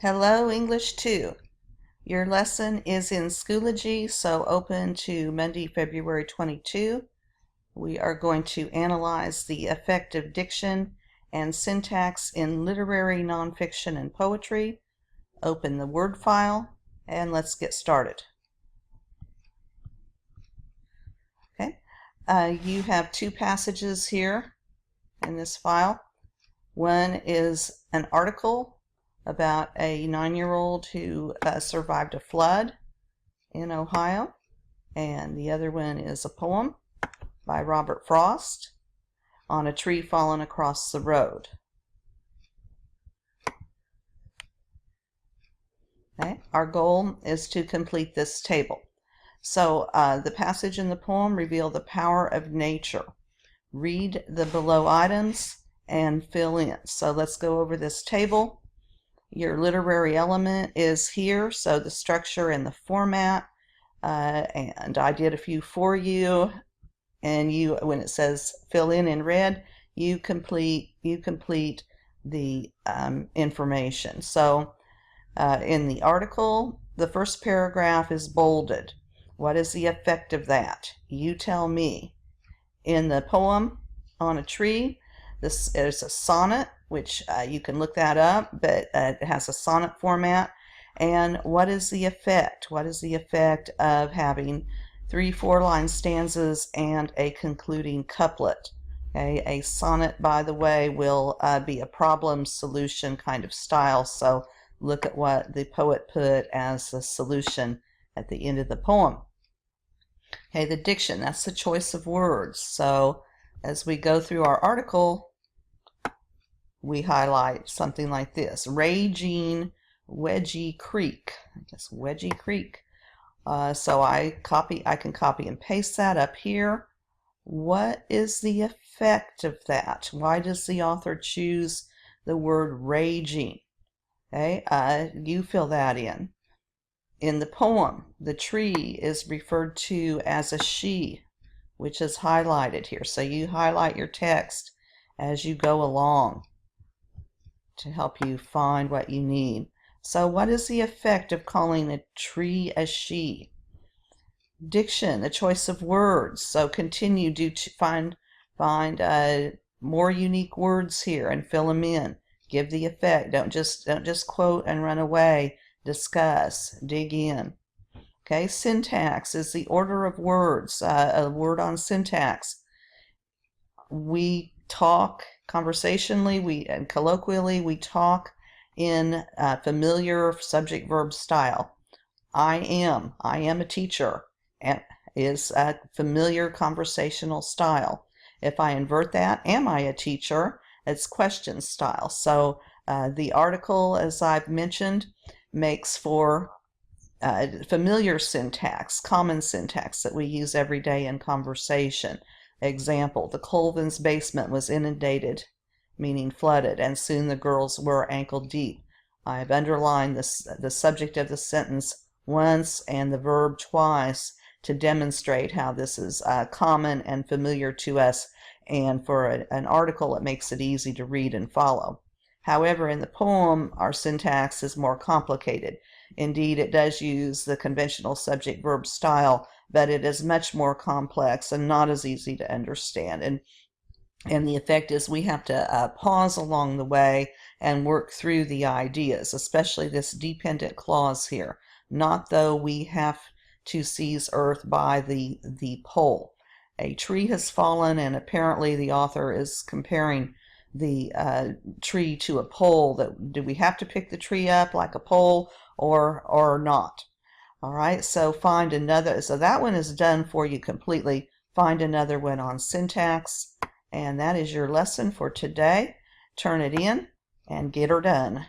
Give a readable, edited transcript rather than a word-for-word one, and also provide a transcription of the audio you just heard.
Hello, English 2. Your lesson is in Schoology, so open to Monday, February 22. We are going to analyze the effect of diction and syntax in literary nonfiction and poetry. Open the Word file, and let's get started. Okay, you have two passages here in this file. One is an article about a 9-year-old who survived a flood in Ohio, and the other one is a poem by Robert Frost on a tree fallen across the road. Okay, our goal is to complete this table. So the passage in the poem reveals the power of nature. Read the below items and fill in. So let's go over this table. Your literary element is here, so the structure and the format, and I did a few for you, and when it says fill in red, you complete the information. So in the article, the first paragraph is bolded. What is the effect of that? You tell me. In the poem on a tree, this is a sonnet, which you can look that up, but it has a sonnet format. And what is the effect? What is the effect of having 3 4-line stanzas and a concluding couplet? Okay, a sonnet, by the way, will be a problem solution kind of style, so look at what the poet put as the solution at the end of the poem. Okay, the diction, that's the choice of words. So as we go through our article, we highlight something like this: raging Wedgie Creek. I guess Wedgie Creek. So I can copy and paste that up here. What is the effect of that? Why does the author choose the word raging? Okay, you fill that in. In the poem, the tree is referred to as a she, which is highlighted here. So you highlight your text as you go along to help you find what you need. So what is the effect of calling a tree a she? Diction, the choice of words. So continue to find more unique words here and fill them in. Give the effect. Don't just quote and run away. Discuss, dig in. Okay, syntax is the order of words. A word on syntax. We talk conversationally, and colloquially, we talk in familiar subject-verb style. I am a teacher, and is a familiar conversational style. If I invert that, am I a teacher? It's question style. So the article, as I've mentioned, makes for familiar syntax, common syntax that we use every day in conversation. Example, the Colvin's basement was inundated, meaning flooded, and soon the girls were ankle deep. I've underlined the subject of the sentence once and the verb twice to demonstrate how this is common and familiar to us, and for an article it makes it easy to read and follow. However, in the poem, our syntax is more complicated. Indeed, it does use the conventional subject-verb style, but it is much more complex and not as easy to understand. And the effect is we have to pause along the way and work through the ideas, especially this dependent clause here. Not though we have to seize earth by the pole. A tree has fallen, and apparently the author is comparing the tree to a pole. Do we have to pick the tree up like a pole or not? All right, so find another. So that one is done for you completely. Find another one on syntax, and that is your lesson for today. Turn it in and get her done.